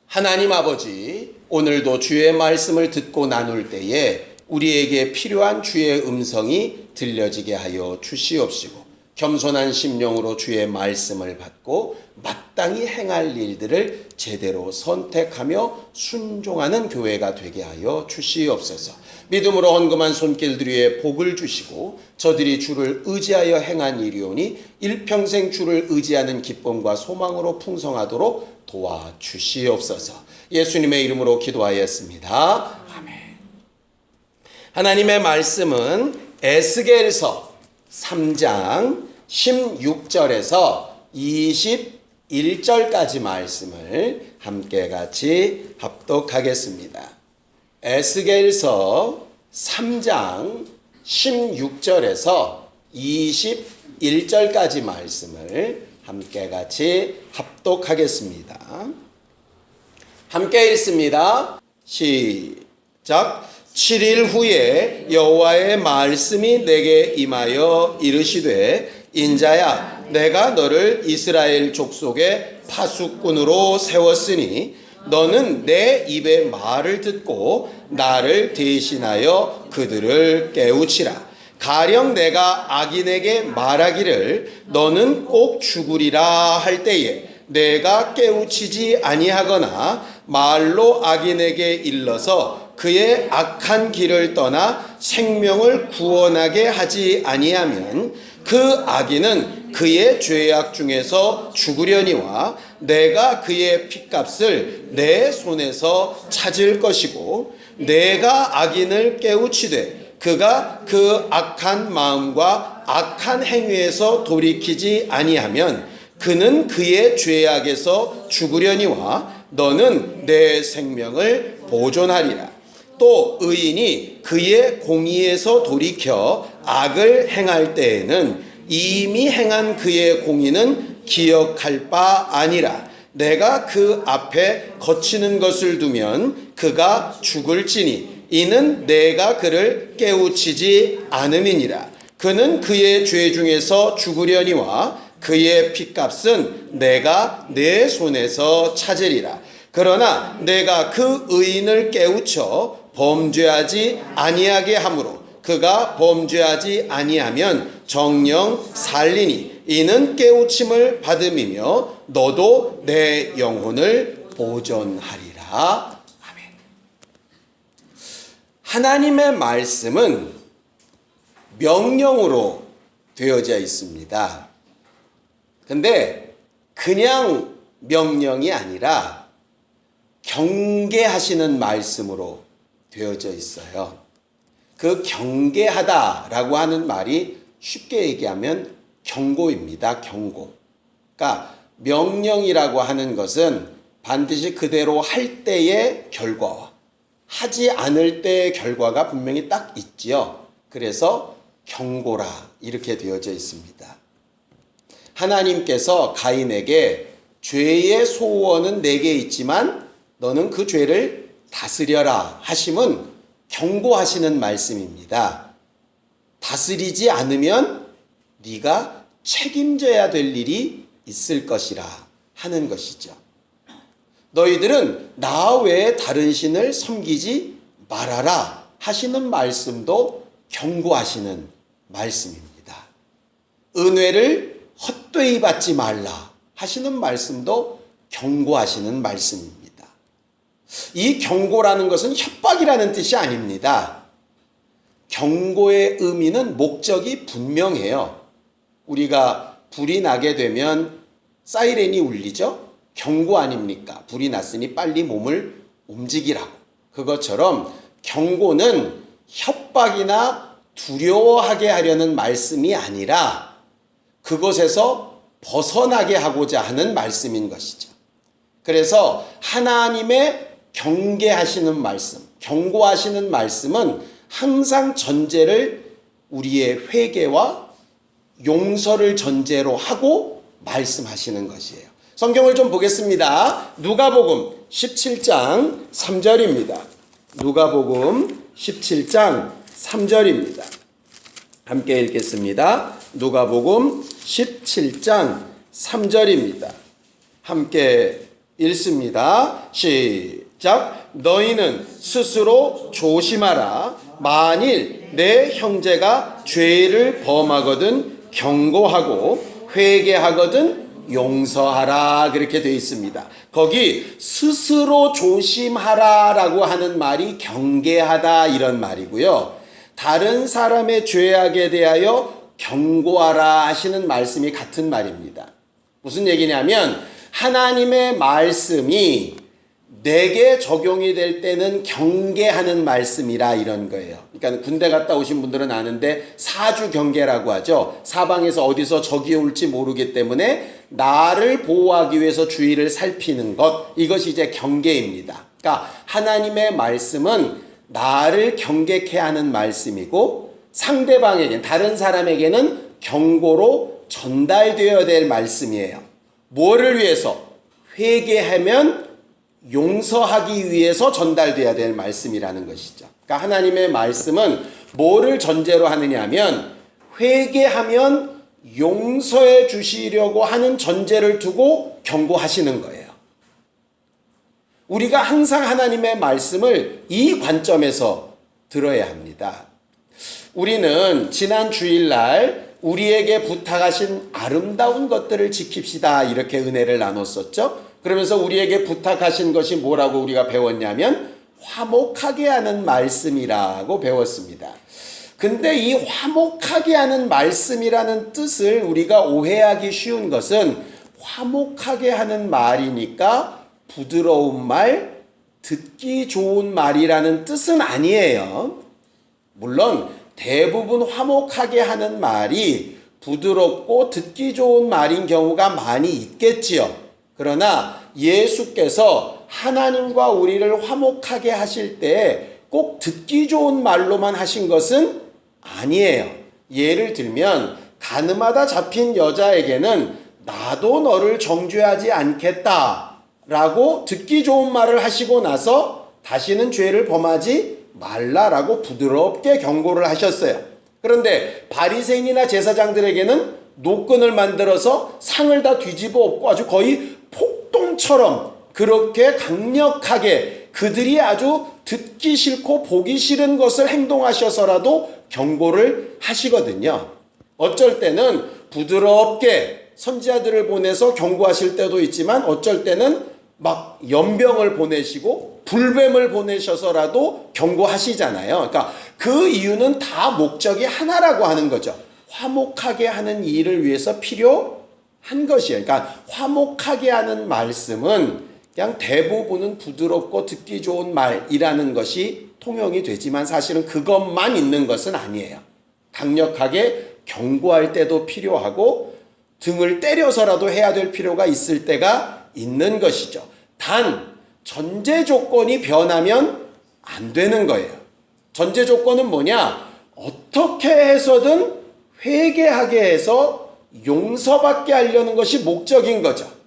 하나님 아버지, 오늘도 주의 말씀을 듣고 나눌 때에 우리에게 필요한 주의 음성이 들려지게 하여 주시옵시고, 겸손한 심령으로 주의 말씀을 받고 마땅히 행할 일들을 제대로 선택하며 순종하는 교회가 되게 하여 주시옵소서. 믿음으로 헌금한 손길들 위에 복을 주시고, 저들이 주를 의지하여 행한 일이오니 일평생 주를 의지하는 기쁨과 소망으로 풍성하도록 도와주시옵소서. 예수님의 이름으로 기도하였습니다. 아멘. 하나님의 말씀은 에스겔서 3장 16절에서 21절까지 말씀을 함께 같이 합독하겠습니다. 에스겔서 3장 16절에서 21절까지 말씀을 함께 같이 합독하겠습니다. 함께 읽습니다. 시작. 7일 후에 여호와의 말씀이 내게 임하여 이르시되, 인자야, 내가 너를 이스라엘 족속의 파수꾼으로 세웠으니 너는 내 입의 말을 듣고 나를 대신하여 그들을 깨우치라. 가령 내가 악인에게 말하기를 너는 꼭 죽으리라 할 때에 내가 깨우치지 아니하거나 말로 악인에게 일러서 그의 악한 길을 떠나 생명을 구원하게 하지 아니하면 그 악인은 그의 죄악 중에서 죽으려니와 내가 그의 핏값을 내 손에서 찾을 것이고, 내가 악인을 깨우치되 그가 그 악한 마음과 악한 행위에서 돌이키지 아니하면 그는 그의 죄악에서 죽으려니와 너는 내 생명을 보존하리라. 또 의인이 그의 공의에서 돌이켜 악을 행할 때에는 이미 행한 그의 공의는 기억할 바 아니라 내가 그 앞에 거치는 것을 두면 그가 죽을지니 이는 내가 그를 깨우치지 않음이니라. 그는 그의 죄 중에서 죽으려니와 그의 핏값은 내가 내 손에서 찾으리라. 그러나 내가 그 의인을 깨우쳐 범죄하지 아니하게 하므로 그가 범죄하지 아니하면 정녕 살리니 이는 깨우침을 받음이며 너도 내 영혼을 보존하리라. 아멘. 하나님의 말씀은 명령으로 되어져 있습니다. 근데 그냥 명령이 아니라 경계하시는 말씀으로 되어져 있어요. 그 경계하다라고 하는 말이 쉽게 얘기하면 경고입니다. 경고. 그러니까 명령이라고 하는 것은 반드시 그대로 할 때의 결과와 하지 않을 때의 결과가 분명히 딱 있지요. 그래서 경고라 이렇게 되어져 있습니다. 하나님께서 가인에게 죄의 소원은 내게 있지만 너는 그 죄를 다스려라 하심은 경고하시는 말씀입니다. 다스리지 않으면 네가 책임져야 될 일이 있을 것이라 하는 것이죠. 너희들은 나 외에 다른 신을 섬기지 말아라 하시는 말씀도 경고하시는 말씀입니다. 은혜를 헛되이 받지 말라 하시는 말씀도 경고하시는 말씀입니다. 이 경고라는 것은 협박이라는 뜻이 아닙니다. 경고의 의미는 목적이 분명해요. 우리가 불이 나게 되면 사이렌이 울리죠? 경고 아닙니까? 불이 났으니 빨리 몸을 움직이라고. 그것처럼 경고는 협박이나 두려워하게 하려는 말씀이 아니라 그것에서 벗어나게 하고자 하는 말씀인 것이죠. 그래서 하나님의 경계하시는 말씀, 경고하시는 말씀은 항상 전제를 우리의 회개와 용서를 전제로 하고 말씀하시는 것이에요. 성경을 좀 보겠습니다. 누가복음 17장 3절입니다. 누가복음 17장 3절입니다. 함께 읽겠습니다. 누가복음 17장 3절입니다. 함께 읽습니다. 시작. 너희는 스스로 조심하라. 만일 내 형제가 죄를 범하거든 경고하고 회개하거든 용서하라. 그렇게 되어 있습니다. 거기 스스로 조심하라라고 하는 말이 경계하다 이런 말이고요. 다른 사람의 죄악에 대하여 경고하라 하시는 말씀이 같은 말입니다. 무슨 얘기냐면 하나님의 말씀이 내게 적용이 될 때는 경계하는 말씀이라 이런 거예요. 그러니까 군대 갔다 오신 분들은 아는데 사주 경계라고 하죠. 사방에서 어디서 적이 올지 모르기 때문에 나를 보호하기 위해서 주의를 살피는 것, 이것이 이제 경계입니다. 그러니까 하나님의 말씀은 나를 경계케 하는 말씀이고 상대방에게, 다른 사람에게는 경고로 전달되어야 될 말씀이에요. 뭐를 위해서? 회개하면 용서하기 위해서 전달돼야 될 말씀이라는 것이죠. 그러니까 하나님의 말씀은 뭐를 전제로 하느냐 하면 회개하면 용서해 주시려고 하는 전제를 두고 경고하시는 거예요. 우리가 항상 하나님의 말씀을 이 관점에서 들어야 합니다. 우리는 지난 주일날 우리에게 부탁하신 아름다운 것들을 지킵시다 이렇게 은혜를 나눴었죠. 그러면서 우리에게 부탁하신 것이 뭐라고 우리가 배웠냐면 화목하게 하는 말씀이라고 배웠습니다. 근데 이 화목하게 하는 말씀이라는 뜻을 우리가 오해하기 쉬운 것은 화목하게 하는 말이니까 부드러운 말, 듣기 좋은 말이라는 뜻은 아니에요. 물론 대부분 화목하게 하는 말이 부드럽고 듣기 좋은 말인 경우가 많이 있겠지요. 그러나 예수께서 하나님과 우리를 화목하게 하실 때 꼭 듣기 좋은 말로만 하신 것은 아니에요. 예를 들면 가늠하다 잡힌 여자에게는 나도 너를 정죄하지 않겠다 라고 듣기 좋은 말을 하시고 나서 다시는 죄를 범하지 말라라고 부드럽게 경고를 하셨어요. 그런데 바리새인이나 제사장들에게는 노끈을 만들어서 상을 다 뒤집어 엎고 아주 거의 폭동처럼 그렇게 강력하게 그들이 아주 듣기 싫고 보기 싫은 것을 행동하셔서라도 경고를 하시거든요. 어쩔 때는 부드럽게 선지자들을 보내서 경고하실 때도 있지만 어쩔 때는 막 연병을 보내시고 불뱀을 보내셔서라도 경고하시잖아요. 그러니까 그 이유는 다 목적이 하나라고 하는 거죠. 화목하게 하는 일을 위해서 필요한 것이에요. 그러니까 화목하게 하는 말씀은 그냥 대부분은 부드럽고 듣기 좋은 말이라는 것이 통용이 되지만 사실은 그것만 있는 것은 아니에요. 강력하게 경고할 때도 필요하고 등을 때려서라도 해야 될 필요가 있을 때가 있는 것이죠. 단 전제 조건이 변하면 안 되는 거예요. 전제 조건은 뭐냐? 어떻게 해서든 회개하게 해서 용서받게 하려는 것이 목적인 거죠.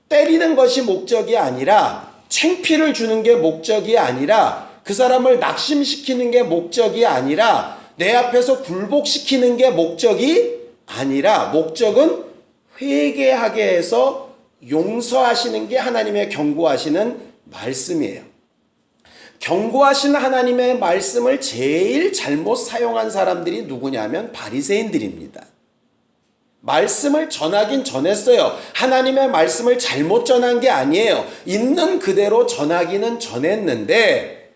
때리는 것이 목적이 아니라 창피를 주는 게 목적이 아니라 그 사람을 낙심시키는 게 목적이 아니라 내 앞에서 굴복시키는 게 목적이 아니라 목적은 회개하게 해서 용서하시는 게 하나님의 경고하시는 말씀이에요. 경고하시는 하나님의 말씀을 제일 잘못 사용한 사람들이 누구냐면 바리새인들입니다. 말씀을 전하긴 전했어요. 하나님의 말씀을 잘못 전한 게 아니에요. 있는 그대로 전하기는 전했는데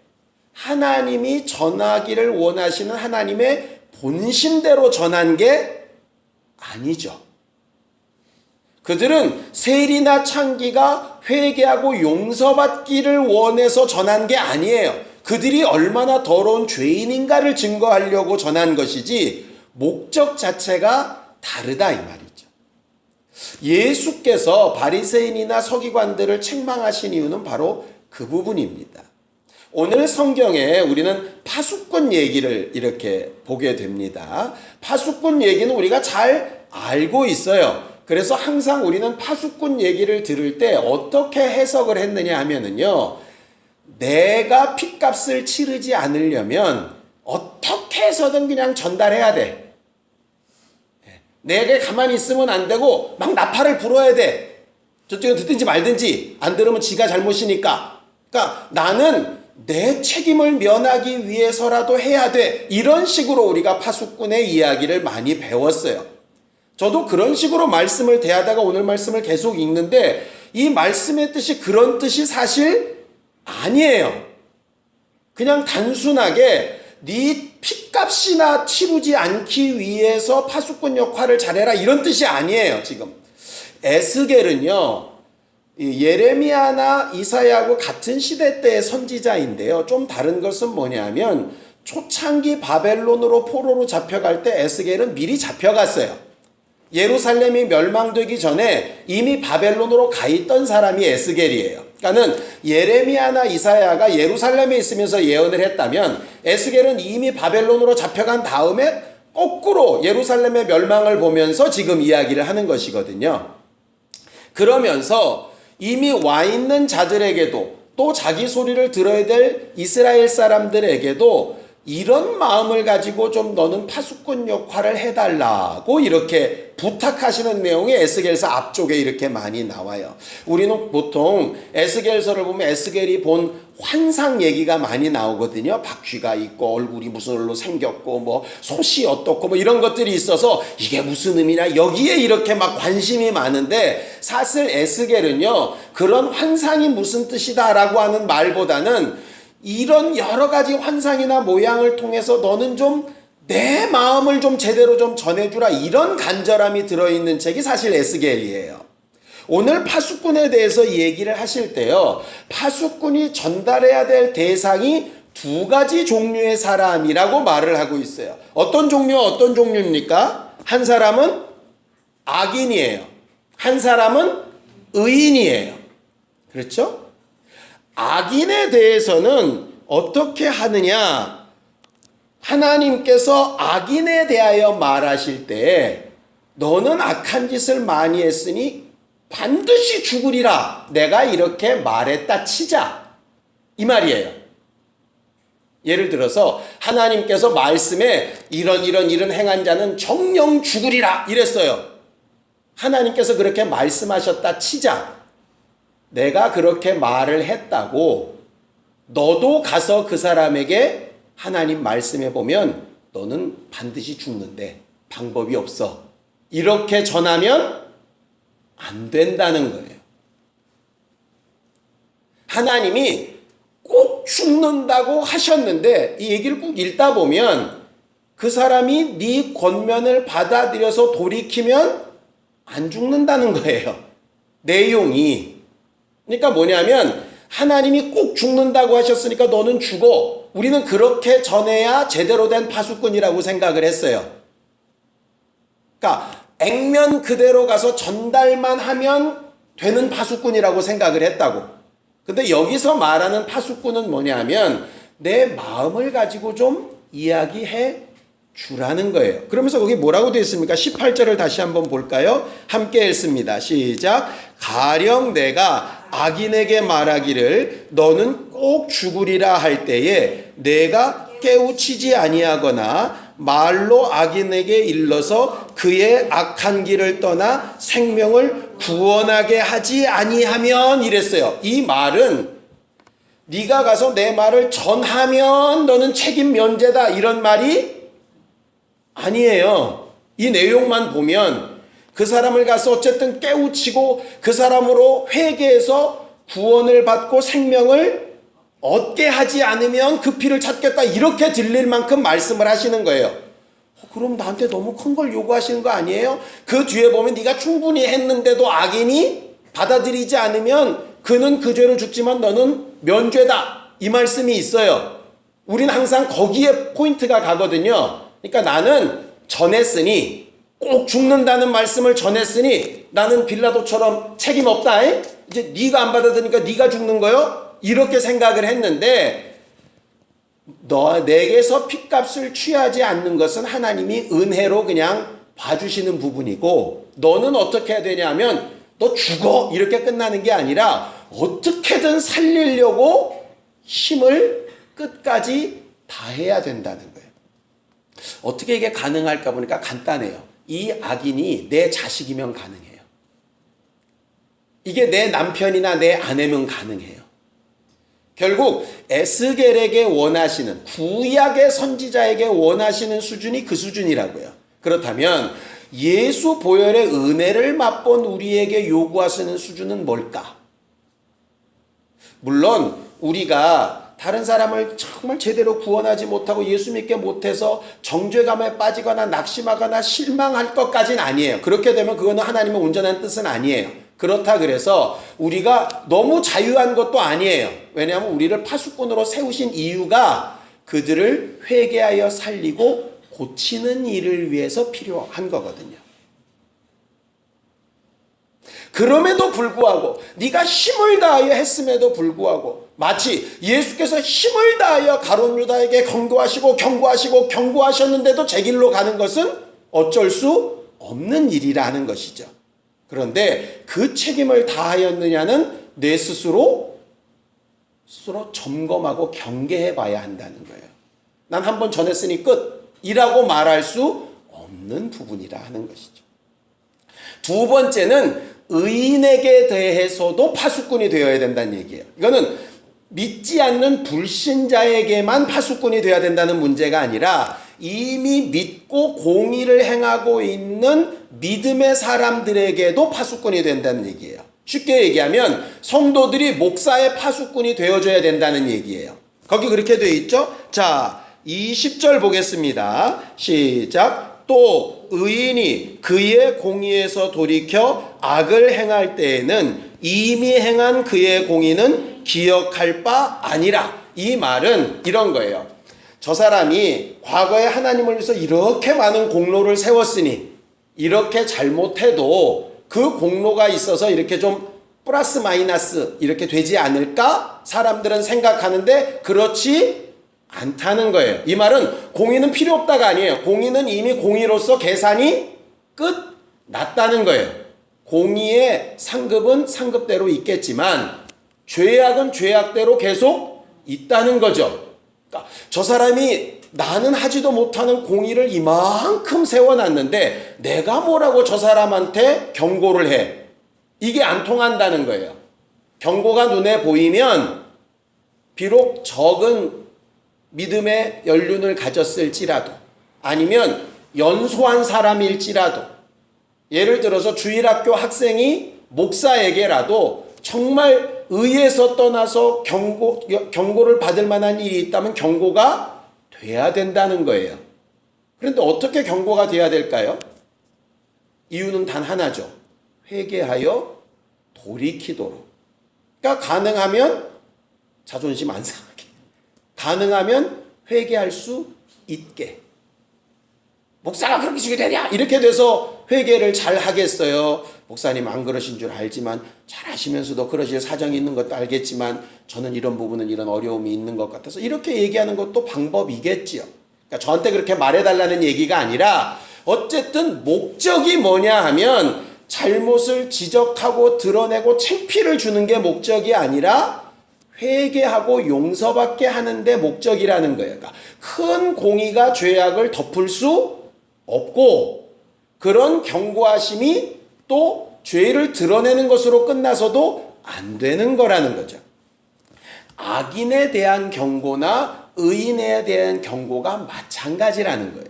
하나님이 전하기를 원하시는 하나님의 본심대로 전한 게 아니죠. 그들은 세리나 창기가 회개하고 용서받기를 원해서 전한 게 아니에요. 그들이 얼마나 더러운 죄인인가를 증거하려고 전한 것이지 목적 자체가 다르다 이 말이죠. 예수께서 바리새인이나 서기관들을 책망하신 이유는 바로 그 부분입니다. 오늘 성경에 우리는 파수꾼 얘기를 이렇게 보게 됩니다. 파수꾼 얘기는 우리가 잘 알고 있어요. 그래서 항상 우리는 파수꾼 얘기를 들을 때 어떻게 해석을 했느냐 하면은요, 내가 핏값을 치르지 않으려면 어떻게 해서든 그냥 전달해야 돼. 내가 가만히 있으면 안 되고 막 나팔을 불어야 돼. 저쪽은 듣든지 말든지 안 들으면 지가 잘못이니까. 그러니까 나는 내 책임을 면하기 위해서라도 해야 돼. 이런 식으로 우리가 파수꾼의 이야기를 많이 배웠어요. 저도 그런 식으로 말씀을 대하다가 오늘 말씀을 계속 읽는데 이 말씀의 뜻이 그런 뜻이 사실 아니에요. 그냥 단순하게 네 핏값이나 치르지 않기 위해서 파수꾼 역할을 잘해라 이런 뜻이 아니에요. 지금 에스겔은요 예레미야나 이사야하고 같은 시대 때의 선지자인데요. 좀 다른 것은 뭐냐면 초창기 바벨론으로 포로로 잡혀갈 때 에스겔은 미리 잡혀갔어요. 예루살렘이 멸망되기 전에 이미 바벨론으로 가 있던 사람이 에스겔이에요. 그러니까는 예레미야나 이사야가 예루살렘에 있으면서 예언을 했다면 에스겔은 이미 바벨론으로 잡혀간 다음에 거꾸로 예루살렘의 멸망을 보면서 지금 이야기를 하는 것이거든요. 그러면서 이미 와 있는 자들에게도 또 자기 소리를 들어야 될 이스라엘 사람들에게도 이런 마음을 가지고 좀 너는 파수꾼 역할을 해달라고 이렇게 부탁하시는 내용이 에스겔서 앞쪽에 이렇게 많이 나와요. 우리는 보통 에스겔서를 보면 에스겔이 본 환상 얘기가 많이 나오거든요. 바퀴가 있고 얼굴이 무슨 얼로 생겼고 뭐 솥이 어떻고 뭐 이런 것들이 있어서 이게 무슨 의미냐 여기에 이렇게 막 관심이 많은데 사실 에스겔은요 그런 환상이 무슨 뜻이다라고 하는 말보다는 이런 여러 가지 환상이나 모양을 통해서 너는 좀 내 마음을 좀 제대로 좀 전해주라 이런 간절함이 들어있는 책이 사실 에스겔이에요. 오늘 파수꾼에 대해서 얘기를 하실 때요. 파수꾼이 전달해야 될 대상이 두 가지 종류의 사람이라고 말을 하고 있어요. 어떤 종류입니까? 한 사람은 악인이에요. 한 사람은 의인이에요. 그렇죠? 악인에 대해서는 어떻게 하느냐? 하나님께서 악인에 대하여 말하실 때 너는 악한 짓을 많이 했으니 반드시 죽으리라. 내가 이렇게 말했다 치자. 이 말이에요. 예를 들어서 하나님께서 말씀에 이런 행한 자는 정령 죽으리라 이랬어요. 하나님께서 그렇게 말씀하셨다 치자. 내가 그렇게 말을 했다고 너도 가서 그 사람에게 하나님 말씀해 보면 너는 반드시 죽는데 방법이 없어. 이렇게 전하면 안 된다는 거예요. 하나님이 꼭 죽는다고 하셨는데 이 얘기를 꼭 읽다 보면 그 사람이 네 권면을 받아들여서 돌이키면 안 죽는다는 거예요. 내용이. 그러니까 뭐냐면 하나님이 꼭 죽는다고 하셨으니까 너는 죽어. 우리는 그렇게 전해야 제대로 된 파수꾼이라고 생각을 했어요. 그러니까 액면 그대로 가서 전달만 하면 되는 파수꾼이라고 생각을 했다고. 근데 여기서 말하는 파수꾼은 뭐냐면 내 마음을 가지고 좀 이야기해 주라는 거예요. 그러면서 거기 뭐라고 되어 있습니까? 18절을 다시 한번 볼까요? 함께 읽습니다. 시작. 가령 내가 악인에게 말하기를 너는 꼭 죽으리라 할 때에 내가 깨우치지 아니하거나 말로 악인에게 일러서 그의 악한 길을 떠나 생명을 구원하게 하지 아니하면 이랬어요. 이 말은 네가 가서 내 말을 전하면 너는 책임 면제다 이런 말이 아니에요. 이 내용만 보면 그 사람을 가서 어쨌든 깨우치고 그 사람으로 회개해서 구원을 받고 생명을 얻게 하지 않으면 그 피를 찾겠다 이렇게 들릴 만큼 말씀을 하시는 거예요. 그럼 나한테 너무 큰 걸 요구하시는 거 아니에요? 그 뒤에 보면 네가 충분히 했는데도 악인이 받아들이지 않으면 그는 그 죄로 죽지만 너는 면죄다 이 말씀이 있어요. 우리는 항상 거기에 포인트가 가거든요. 그러니까 나는 전했으니 꼭 죽는다는 말씀을 전했으니 나는 빌라도처럼 책임 없다. 이제 네가 안 받아들이니까 네가 죽는 거요? 이렇게 생각을 했는데 내게서 핏값을 취하지 않는 것은 하나님이 은혜로 그냥 봐주시는 부분이고 너는 어떻게 해야 되냐면 너 죽어 이렇게 끝나는 게 아니라 어떻게든 살리려고 힘을 끝까지 다해야 된다는 거예요. 어떻게 이게 가능할까 보니까 간단해요. 이 악인이 내 자식이면 가능해요. 이게 내 남편이나 내 아내면 가능해요. 결국 에스겔에게 원하시는, 구약의 선지자에게 원하시는 수준이 그 수준이라고요. 그렇다면 예수 보혈의 은혜를 맛본 우리에게 요구하시는 수준은 뭘까? 물론 우리가 다른 사람을 정말 제대로 구원하지 못하고 예수 믿게 못해서 정죄감에 빠지거나 낙심하거나 실망할 것까지는 아니에요. 그렇게 되면 그거는 하나님의 온전한 뜻은 아니에요. 그렇다 그래서 우리가 너무 자유한 것도 아니에요. 왜냐하면 우리를 파수꾼으로 세우신 이유가 그들을 회개하여 살리고 고치는 일을 위해서 필요한 거거든요. 그럼에도 불구하고 네가 힘을 다하여 했음에도 불구하고 마치 예수께서 힘을 다하여 가룟 유다에게 경고하셨는데도 제 길로 가는 것은 어쩔 수 없는 일이라는 것이죠. 그런데 그 책임을 다하였느냐는 내 스스로 점검하고 경계해 봐야 한다는 거예요. 난 한 번 전했으니 끝이라고 말할 수 없는 부분이라 하는 것이죠. 두 번째는 의인에게 대해서도 파수꾼이 되어야 된다는 얘기예요. 이거는 믿지 않는 불신자에게만 파수꾼이 되어야 된다는 문제가 아니라 이미 믿고 공의를 행하고 있는 믿음의 사람들에게도 파수꾼이 된다는 얘기예요. 쉽게 얘기하면 성도들이 목사의 파수꾼이 되어줘야 된다는 얘기예요. 거기 그렇게 되어 있죠? 자, 20절 보겠습니다. 시작. 또 의인이 그의 공의에서 돌이켜 악을 행할 때에는 이미 행한 그의 공의는 기억할 바 아니라. 이 말은 이런 거예요. 저 사람이 과거에 하나님을 위해서 이렇게 많은 공로를 세웠으니 이렇게 잘못해도 그 공로가 있어서 이렇게 좀 플러스 마이너스 이렇게 되지 않을까? 사람들은 생각하는데 그렇지 않다는 거예요. 이 말은 공의는 필요 없다가 아니에요. 공의는 이미 공의로서 계산이 끝났다는 거예요. 공의의 상급은 상급대로 있겠지만 죄악은 죄악대로 계속 있다는 거죠. 그러니까 저 사람이 나는 하지도 못하는 공의를 이만큼 세워놨는데 내가 뭐라고 저 사람한테 경고를 해. 이게 안 통한다는 거예요. 경고가 눈에 보이면 비록 적은 믿음의 연륜을 가졌을지라도 아니면 연소한 사람일지라도 예를 들어서 주일학교 학생이 목사에게라도 정말 의에서 떠나서 경고를 받을 만한 일이 있다면 경고가 돼야 된다는 거예요. 그런데 어떻게 경고가 돼야 될까요? 이유는 단 하나죠. 회개하여 돌이키도록. 그러니까 가능하면 자존심 안 상하게. 가능하면 회개할 수 있게. 목사가 그렇게 죽게 되냐? 이렇게 돼서 회개를 잘 하겠어요. 목사님 안 그러신 줄 알지만 잘 하시면서도 그러실 사정이 있는 것도 알겠지만 저는 이런 부분은 이런 어려움이 있는 것 같아서 이렇게 얘기하는 것도 방법이겠지요. 그러니까 저한테 그렇게 말해달라는 얘기가 아니라 어쨌든 목적이 뭐냐 하면 잘못을 지적하고 드러내고 창피를 주는 게 목적이 아니라 회개하고 용서받게 하는 데 목적이라는 거예요. 그러니까 큰 공의가 죄악을 덮을 수 없고 그런 경고하심이 또 죄를 드러내는 것으로 끝나서도 안 되는 거라는 거죠. 악인에 대한 경고나 의인에 대한 경고가 마찬가지라는 거예요.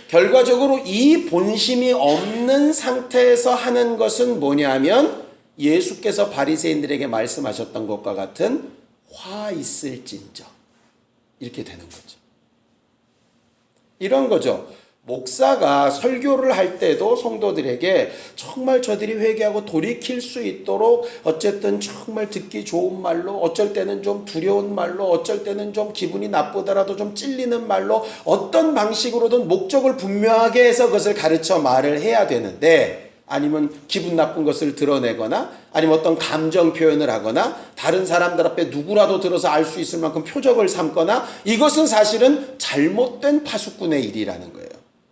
결과적으로 이 본심이 없는 상태에서 하는 것은 뭐냐면 예수께서 바리새인들에게 말씀하셨던 것과 같은 화 있을진저 이렇게 되는 거죠. 이런 거죠. 목사가 설교를 할 때도 성도들에게 정말 저들이 회개하고 돌이킬 수 있도록 어쨌든 정말 듣기 좋은 말로 어쩔 때는 좀 두려운 말로 어쩔 때는 좀 기분이 나쁘더라도 좀 찔리는 말로 어떤 방식으로든 목적을 분명하게 해서 그것을 가르쳐 말을 해야 되는데 아니면 기분 나쁜 것을 드러내거나 아니면 어떤 감정 표현을 하거나 다른 사람들 앞에 누구라도 들어서 알 수 있을 만큼 표적을 삼거나 이것은 사실은 잘못된 파수꾼의 일이라는 거예요.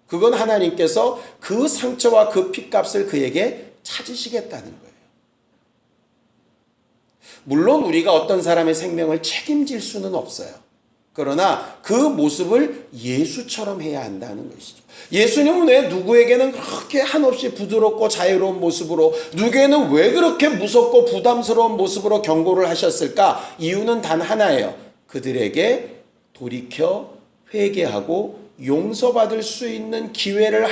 그건 하나님께서 그 상처와 그 핏값을 그에게 찾으시겠다는 거예요. 물론 우리가 어떤 사람의 생명을 책임질 수는 없어요. 그러나 그 모습을 예수처럼 해야 한다는 것이죠. 예수님은 왜 누구에게는 그렇게 한없이 부드럽고 자유로운 모습으로, 누구에게는 왜 그렇게 무섭고 부담스러운 모습으로 경고를 하셨을까? 이유는 단 하나예요. 그들에게 돌이켜 회개하고 용서받을 수 있는 기회를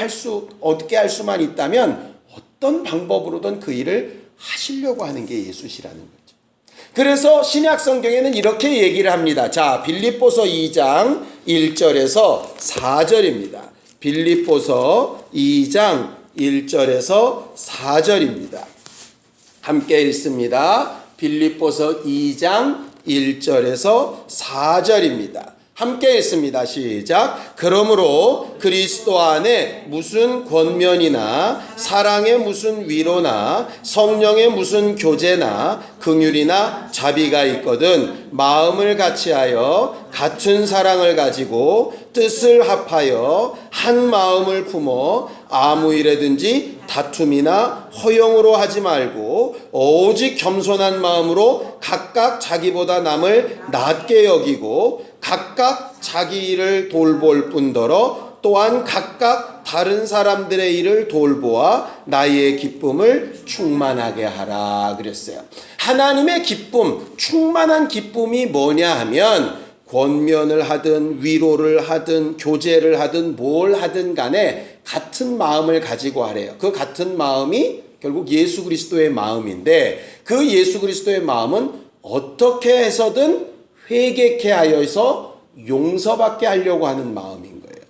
얻게 할 수만 있다면 어떤 방법으로든 그 일을 하시려고 하는 게 예수시라는 거죠. 그래서 신약 성경에는 이렇게 얘기를 합니다. 자, 빌립보서 2장 1절에서 4절입니다. 빌립보서 2장 1절에서 4절입니다. 함께 읽습니다. 빌립보서 2장 1절에서 4절입니다. 함께 읽습니다. 시작. 그러므로 그리스도 안에 무슨 권면이나 사랑의 무슨 위로나 성령의 무슨 교제나 긍휼이나 자비가 있거든 마음을 같이하여 같은 사랑을 가지고 뜻을 합하여 한 마음을 품어 아무 일에든지 다툼이나 허용으로 하지 말고 오직 겸손한 마음으로 각각 자기보다 남을 낮게 여기고 각각 자기 일을 돌볼 뿐더러 또한 각각 다른 사람들의 일을 돌보아 나의 기쁨을 충만하게 하라 그랬어요. 하나님의 기쁨, 충만한 기쁨이 뭐냐 하면 권면을 하든 위로를 하든 교제를 하든 뭘 하든 간에 같은 마음을 가지고 하래요. 그 같은 마음이 결국 예수 그리스도의 마음인데 그 예수 그리스도의 마음은 어떻게 해서든 회개케 하여서 용서받게 하려고 하는 마음인 거예요.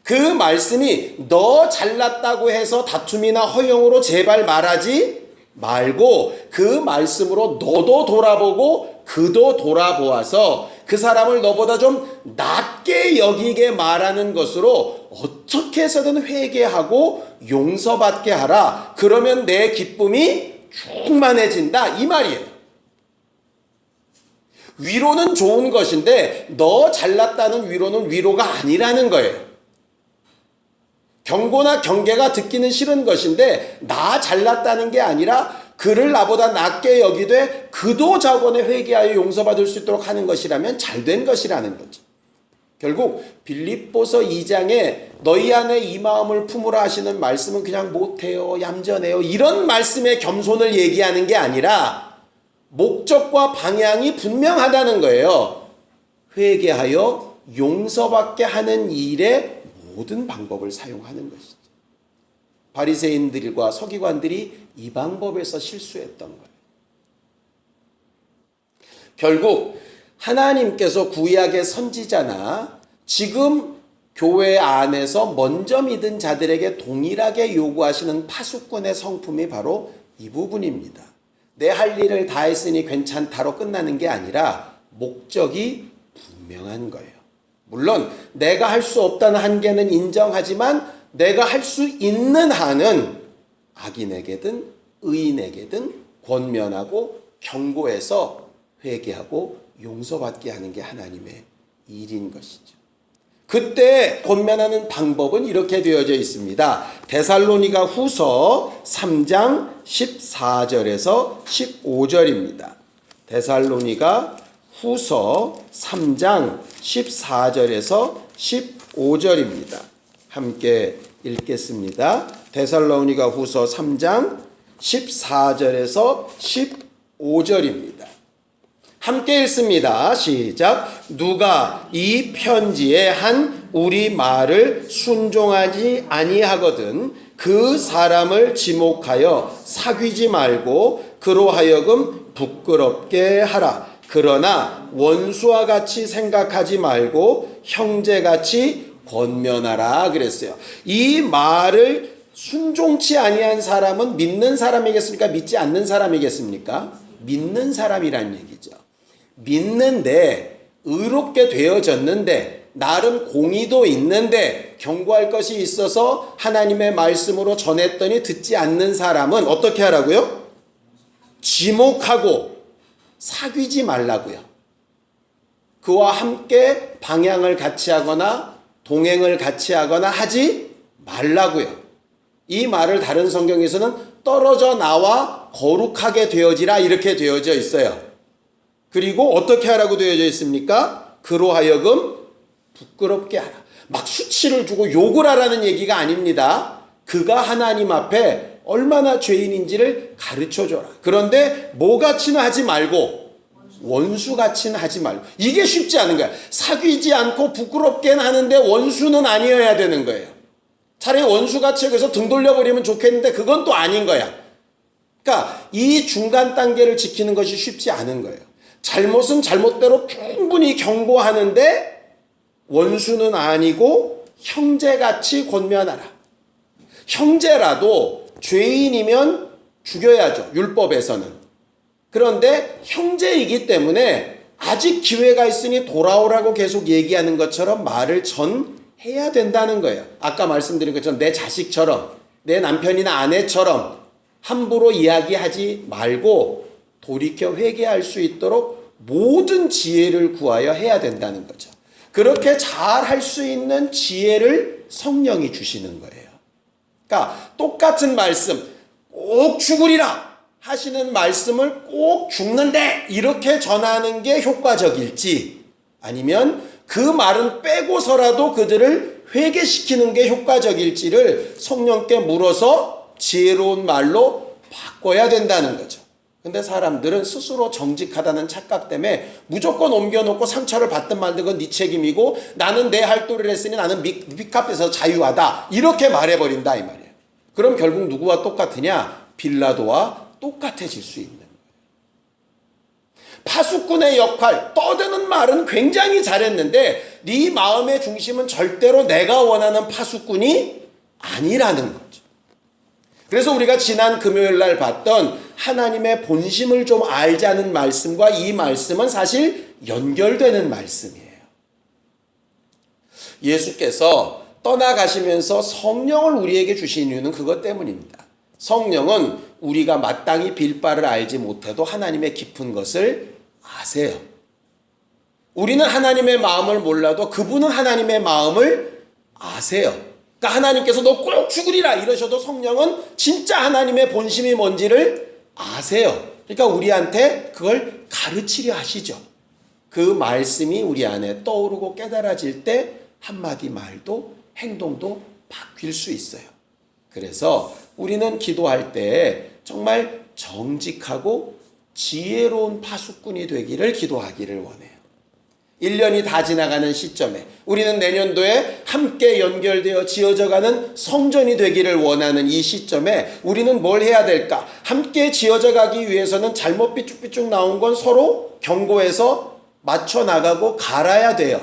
그 말씀이 너 잘났다고 해서 다툼이나 허용으로 제발 말하지 말고 그 말씀으로 너도 돌아보고 그도 돌아보아서 그 사람을 너보다 좀 낮게 여기게 말하는 것으로 어떻게 해서든 회개하고 용서받게 하라. 그러면 내 기쁨이 충만해진다 이 말이에요. 위로는 좋은 것인데 너 잘났다는 위로는 위로가 아니라는 거예요. 경고나 경계가 듣기는 싫은 것인데 나 잘났다는 게 아니라 그를 나보다 낮게 여기되 그도 자원에 회개하여 용서받을 수 있도록 하는 것이라면 잘된 것이라는 거죠. 결국 빌립보서 2장에 너희 안에 이 마음을 품으라 하시는 말씀은 그냥 못해요, 얌전해요 이런 말씀의 겸손을 얘기하는 게 아니라 목적과 방향이 분명하다는 거예요. 회개하여 용서받게 하는 일에 모든 방법을 사용하는 것이죠. 바리새인들과 서기관들이 이 방법에서 실수했던 거예요. 결국 하나님께서 구약의 선지자나 지금 교회 안에서 먼저 믿은 자들에게 동일하게 요구하시는 파수꾼의 성품이 바로 이 부분입니다. 내 할 일을 다 했으니 괜찮다로 끝나는 게 아니라 목적이 분명한 거예요. 물론 내가 할 수 없다는 한계는 인정하지만 내가 할 수 있는 한은 악인에게든 의인에게든 권면하고 경고해서 회개하고 용서받게 하는 게 하나님의 일인 것이죠. 그때 권면하는 방법은 이렇게 되어져 있습니다. 데살로니가 후서 3장 14절에서 15절입니다. 데살로니가 후서 3장 14절에서 15절입니다. 함께 읽겠습니다. 데살로니가 후서 3장 14절에서 15절입니다. 함께 읽습니다. 시작. 누가 이 편지에 한 우리 말을 순종하지 아니하거든 그 사람을 지목하여 사귀지 말고 그로 하여금 부끄럽게 하라. 그러나 원수와 같이 생각하지 말고 형제같이 권면하라 그랬어요. 이 말을 순종치 아니한 사람은 믿는 사람이겠습니까? 믿지 않는 사람이겠습니까? 믿는 사람이란 얘기죠. 믿는데 의롭게 되어졌는데 나름 공의도 있는데 경고할 것이 있어서 하나님의 말씀으로 전했더니 듣지 않는 사람은 어떻게 하라고요? 지목하고 사귀지 말라고요. 그와 함께 방향을 같이 하거나 동행을 같이 하거나 하지 말라고요. 이 말을 다른 성경에서는 떨어져 나와 거룩하게 되어지라 이렇게 되어져 있어요. 그리고 어떻게 하라고 되어져 있습니까? 그로 하여금 부끄럽게 하라. 막 수치를 주고 욕을 하라는 얘기가 아닙니다. 그가 하나님 앞에 얼마나 죄인인지를 가르쳐줘라. 그런데 뭐같이는 하지 말고 원수같이는 하지 말고. 이게 쉽지 않은 거야. 사귀지 않고 부끄럽게는 하는데 원수는 아니어야 되는 거예요. 차라리 원수같이 여기서 등 돌려버리면 좋겠는데 그건 또 아닌 거야. 그러니까 이 중간 단계를 지키는 것이 쉽지 않은 거예요. 잘못은 잘못대로 충분히 경고하는데 원수는 아니고 형제같이 권면하라. 형제라도 죄인이면 죽여야죠. 율법에서는. 그런데 형제이기 때문에 아직 기회가 있으니 돌아오라고 계속 얘기하는 것처럼 말을 전해야 된다는 거예요. 아까 말씀드린 것처럼 내 자식처럼, 내 남편이나 아내처럼 함부로 이야기하지 말고 돌이켜 회개할 수 있도록 모든 지혜를 구하여 해야 된다는 거죠. 그렇게 잘 할 수 있는 지혜를 성령이 주시는 거예요. 그러니까 똑같은 말씀, 꼭 죽으리라 하시는 말씀을 꼭 죽는데 이렇게 전하는 게 효과적일지, 아니면 그 말은 빼고서라도 그들을 회개시키는 게 효과적일지를 성령께 물어서 지혜로운 말로 바꿔야 된다는 거죠. 근데 사람들은 스스로 정직하다는 착각 때문에 무조건 옮겨놓고 상처를 받든 말든 건 네 책임이고 나는 내 할 도리를 했으니 나는 밑값에서 자유하다 이렇게 말해버린다 이 말이에요. 그럼 결국 누구와 똑같으냐? 빌라도와 똑같아질 수 있는 거예요. 파수꾼의 역할, 떠드는 말은 굉장히 잘했는데 네 마음의 중심은 절대로 내가 원하는 파수꾼이 아니라는 거죠. 그래서 우리가 지난 금요일 날 봤던 하나님의 본심을 좀 알자는 말씀과 이 말씀은 사실 연결되는 말씀이에요. 예수께서 떠나가시면서 성령을 우리에게 주신 이유는 그것 때문입니다. 성령은 우리가 마땅히 빌 바를 알지 못해도 하나님의 깊은 것을 아세요. 우리는 하나님의 마음을 몰라도 그분은 하나님의 마음을 아세요. 그러니까 하나님께서 너 꼭 죽으리라 이러셔도 성령은 진짜 하나님의 본심이 뭔지를 아세요. 그러니까 우리한테 그걸 가르치려 하시죠. 그 말씀이 우리 안에 떠오르고 깨달아질 때 한마디 말도 행동도 바뀔 수 있어요. 그래서 우리는 기도할 때 정말 정직하고 지혜로운 파수꾼이 되기를 기도하기를 원해요. 1년이 다 지나가는 시점에 우리는 내년도에 함께 연결되어 지어져가는 성전이 되기를 원하는 이 시점에 우리는 뭘 해야 될까? 함께 지어져 가기 위해서는 잘못 삐쭉삐쭉 나온 건 서로 경고해서 맞춰 나가고 갈아야 돼요.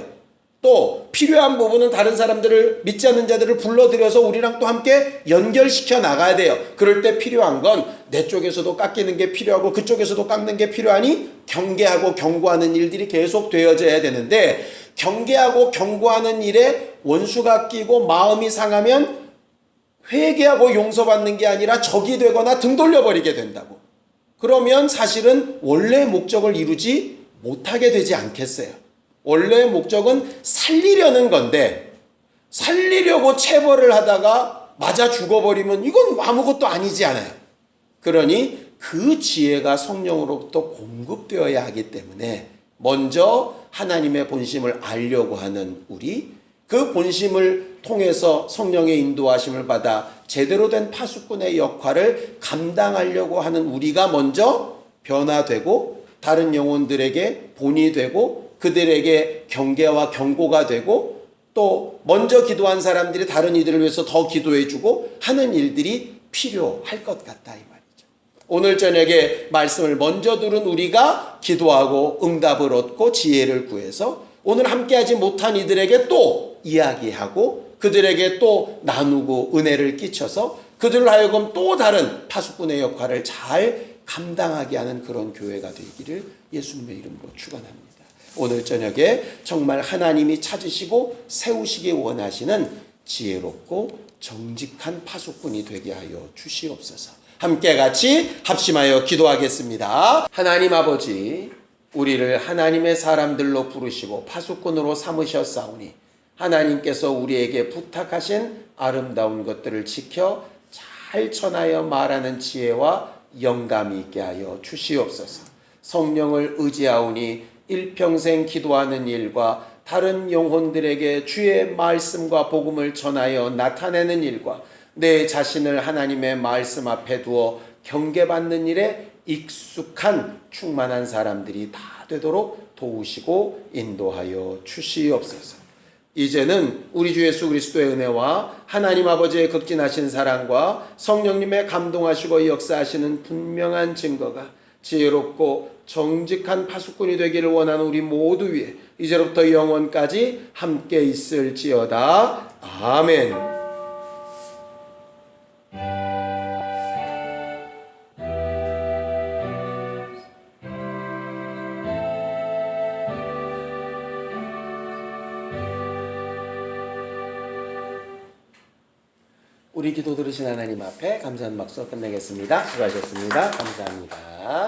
또 필요한 부분은 다른 사람들을 믿지 않는 자들을 불러들여서 우리랑 또 함께 연결시켜 나가야 돼요. 그럴 때 필요한 건 내 쪽에서도 깎이는 게 필요하고 그쪽에서도 깎는 게 필요하니 경계하고 경고하는 일들이 계속 되어져야 되는데, 경계하고 경고하는 일에 원수가 끼고 마음이 상하면 회개하고 용서받는 게 아니라 적이 되거나 등 돌려버리게 된다고. 그러면 사실은 원래의 목적을 이루지 못하게 되지 않겠어요. 원래의 목적은 살리려는 건데 살리려고 체벌을 하다가 맞아 죽어버리면 이건 아무것도 아니지 않아요. 그러니 그 지혜가 성령으로부터 공급되어야 하기 때문에 먼저 하나님의 본심을 알려고 하는 우리, 그 본심을 통해서 성령의 인도하심을 받아 제대로 된 파수꾼의 역할을 감당하려고 하는 우리가 먼저 변화되고 다른 영혼들에게 본이 되고 그들에게 경계와 경고가 되고 또 먼저 기도한 사람들이 다른 이들을 위해서 더 기도해주고 하는 일들이 필요할 것 같다 이 말이죠. 오늘 저녁에 말씀을 먼저 들은 우리가 기도하고 응답을 얻고 지혜를 구해서 오늘 함께하지 못한 이들에게 또 이야기하고 그들에게 또 나누고 은혜를 끼쳐서 그들을 하여금 또 다른 파수꾼의 역할을 잘 감당하게 하는 그런 교회가 되기를 예수님의 이름으로 축원합니다. 오늘 저녁에 정말 하나님이 찾으시고 세우시기 원하시는 지혜롭고 정직한 파수꾼이 되게 하여 주시옵소서. 함께 같이 합심하여 기도하겠습니다. 하나님 아버지, 우리를 하나님의 사람들로 부르시고 파수꾼으로 삼으셨사오니 하나님께서 우리에게 부탁하신 아름다운 것들을 지켜 잘 전하여 말하는 지혜와 영감이 있게 하여 주시옵소서. 성령을 의지하오니 일평생 기도하는 일과 다른 영혼들에게 주의 말씀과 복음을 전하여 나타내는 일과 내 자신을 하나님의 말씀 앞에 두어 경계받는 일에 익숙한 충만한 사람들이 다 되도록 도우시고 인도하여 주시옵소서. 이제는 우리 주 예수 그리스도의 은혜와 하나님 아버지의 극진하신 사랑과 성령님의 감동하시고 역사하시는 분명한 증거가 지혜롭고 정직한 파수꾼이 되기를 원하는 우리 모두 위에 이제로부터 영원까지 함께 있을지어다. 아멘. 우리 기도 들으신 하나님 앞에 감사하는 박수 끝내겠습니다. 수고하셨습니다. 감사합니다.